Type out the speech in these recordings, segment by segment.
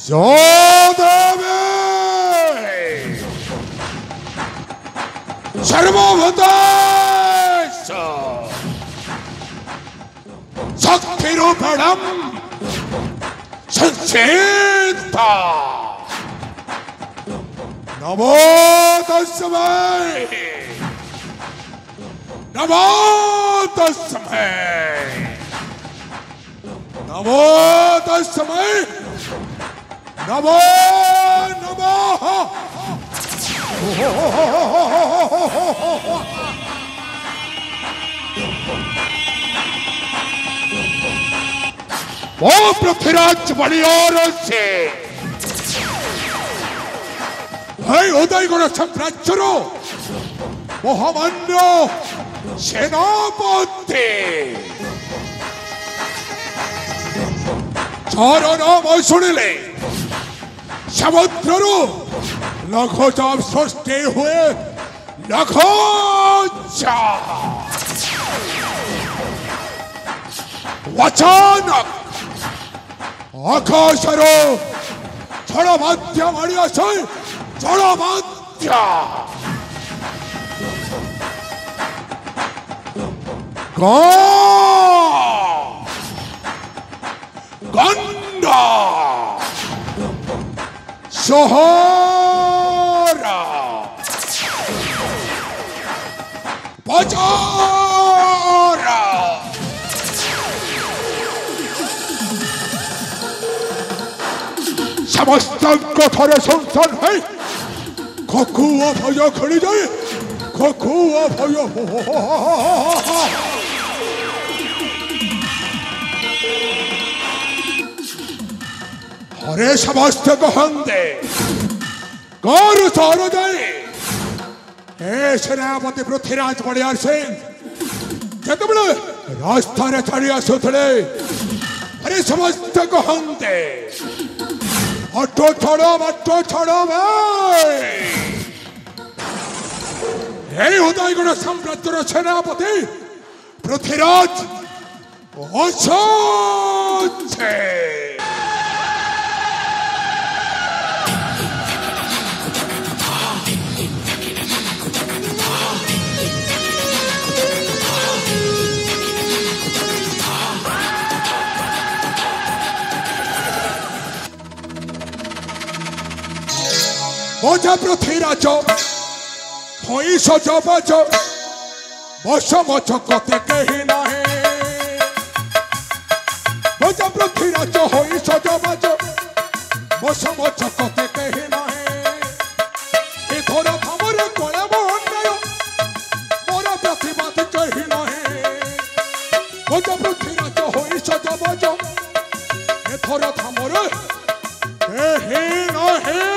जोधवे सर्वभूतेश शक्तिरूपेणं संचेता नमो तस्मै नमो तस्मै नमो तस्मै नमो नमः वो पृथ्वीराज बलियार से उदयगुण साम्राज्यर महामान्य सेनापति चार नाम शुणिले समुद्र लघुचाप सृष्टि हुए लघुचा अचानक आकाशर झड़बाध्य मारी आसे झड़बाध्य गंडा सोहरा बजारा समस्त ठारे संस्थान है खकुआ भय खेली जाए खकुआ भय हरे समस्त कहंदे गौर सार जाए हे सेनापति पृथ्वीराज बलियार सिंह जतबले रास्ता रे चढ़ी आसुथले हरे समस्त कहंदे अटो छोड़ो हे उदयगुण साम्राज्यर सेनापति पृथ्वीराज अशोचे मोजा पृथ्वीराज होई सजबाज बस मच कते कही नाही मोजा पृथ्वीराज होई सजबाज बस मच कते कही नाही ए थोड़ा हमरे कोले मोहन्नय मोरा प्रतिबाद कही नाही मोजा पृथ्वीराज होई सजबाज ए थोड़ा हमरे कही नाही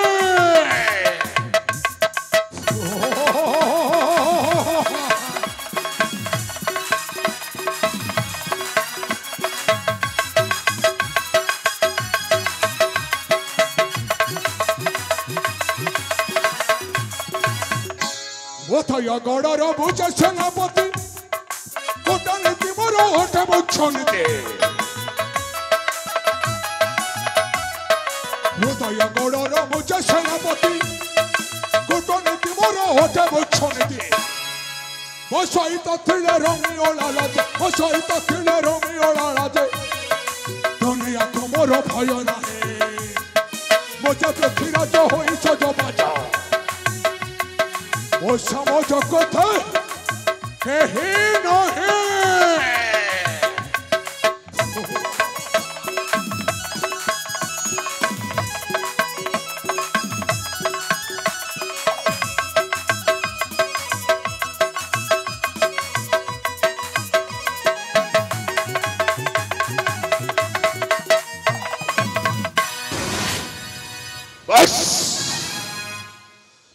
गौड़र भुज सेनापति कूटनीति मोर होठ मुछंदे हृदय गौड़र भुज सेनापति कूटनीति मोर होठ मुछंदे मो सहित थिले रमियोला राजे मो सहित थिले रमियोला राजे दुनिया को मोर भय नाही मोजा पृथ्वीराज होई सजबाज वो समझ कथा कही नहीं बस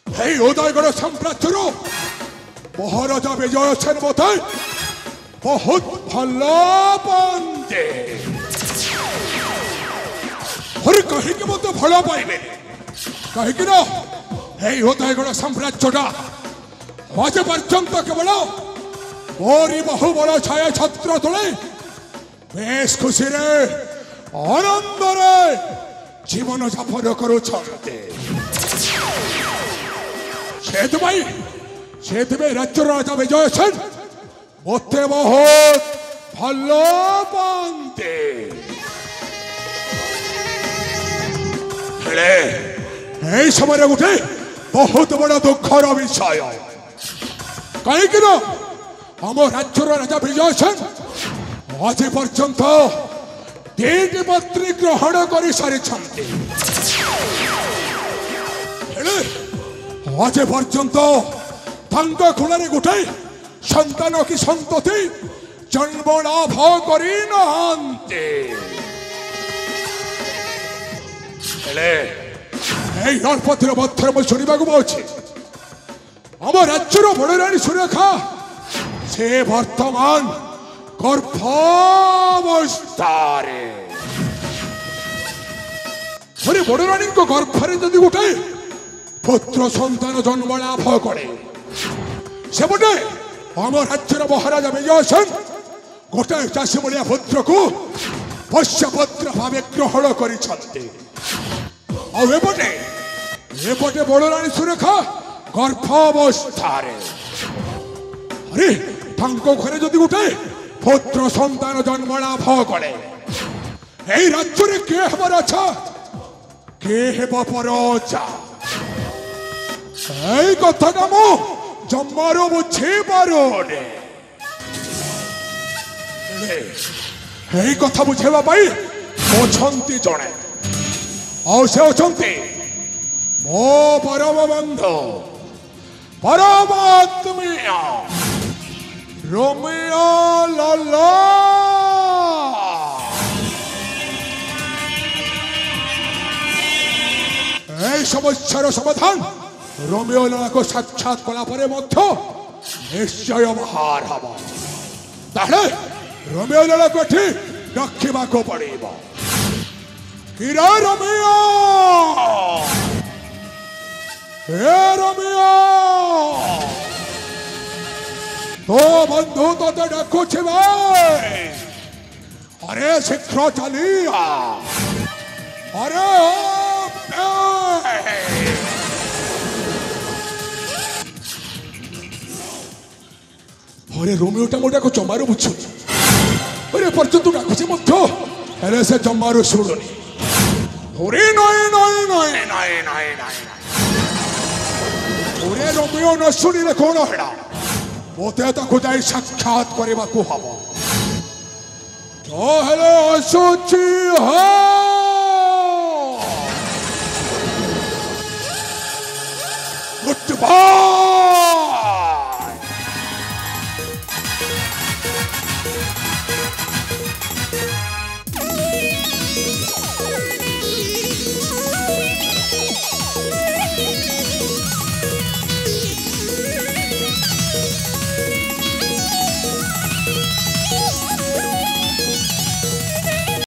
हे उदयगुण साम्राज्यर महाराजा विजय सेन मत बहुत भल बंदे कहीं मत भल पाइबे कहीं हे उदयगुण साम्राज्यटा आज पर्यंत केवल मोरी बहुबल छाया छत्र तुले बेस खुशी रे आनंद रे ଜୀବନ ଯାପନ କରୁଛନ୍ତି। ସେଥିପାଇଁ ରାଜ୍ୟର ରାଜା ବିଜୟ ସେନ ମୋତେ ବହୁତ ଭଲ ପାଆନ୍ତି। ହେଲେ এই সময় গোটে বহুত বড় দুঃখর বিষয় কাইকি না আম রাজ্যর রাজা বিজয় সেন আজ পর্যন্ত 3টি পত্রী গ্রহণ করে সারিছন্তি। হেলে আজ পর্যন্ত তাঙ্ক কোଳରେ গোটে সন্তান কি সন্ততি জন্ম লাভ করি নাহান্তি। হেলে এই নরপতির মধ্যে ମୁଁ ଶୁଣିବାକୁ ପାଉଛି ଆମ ରାଜ୍ୟର ବଡ଼ରାଣୀ ସୁରେଖା ସେ ବର୍ତ୍ତମାନ ଗର୍ଭାବସ୍ଥାରେ। ବଡ଼ରାଣୀଙ୍କ ଗର୍ଭରେ ଯଦି ଗୋଟେ ପୁତ୍ର ସନ୍ତାନ ଜନ୍ମ ଲାଭ କରେ ସେପଟେ ଆମ ରାଜ୍ୟର ମହାରାଜା ବିଜୟ ସେନ ଗୋଟେ ଚାଷୀ ଭଳିଆ ପୁତ୍ରକୁ ପୋଷ୍ୟପୁତ୍ର ଭାବେ ଗ୍ରହଣ କରିଛନ୍ତି। ଆଉ ଏପଟେ ବଡ଼ରାଣୀ ସୁରେଖା ଗର୍ଭାବସ୍ଥାରେ। ଆରେ ତାଙ୍କ ଘରେ ଯଦି ଗୋଟେ ପୁତ୍ର ସନ୍ତାନ ଜନ୍ମ ଲାଭ କରେ এই ରାଜ୍ୟରେ କିଏ ହେବ ରାଜା କିଏ ହେବ ପରଜା এই କଥାଟା ମୁଁ ଜମାରୁ ବୁଝିପାରୁନି। এই କଥା ବୁଝେଇବା ପାଇଁ ଅଛନ୍ତି ଜଣେ ଆଉ ସେ ଅଛନ୍ତି ମୋ ପରମ ବନ୍ଧୁ ପରମାତ୍ମୀୟ ରୋମିଓ ଲାଲା। এই সমস্যার সমাধান ରୋମିଓ ଲାଲାକୁ ସାକ୍ଷାତ କଲା ପରେ ମଧ୍ୟ ନିଶ୍ଚୟ ବାହାର ହେବ। ତାହେଲେ ରୋମିଓ ଲାଲାକୁ ଏଠି ରଖିବାକୁ ପଡ଼ିବ। କିରେ ରୋମିଓ हे रोमियो तो बंधु तो डाकुछि भाई। अरे शीघ्र चलिया। अरे अरे रोमियोटा मोटा को जमारू बुझु अरे पर्यंत डाकुछि मध्य हेले से जमारू शुणुनी। अरे नय नय नय नय नय नय ओरे रोमियो न शुणिले कौन हेड़ा मोते ताकू जाई साक्षात करबाकू हबो। तो हेलो असुची हो गुड बाय।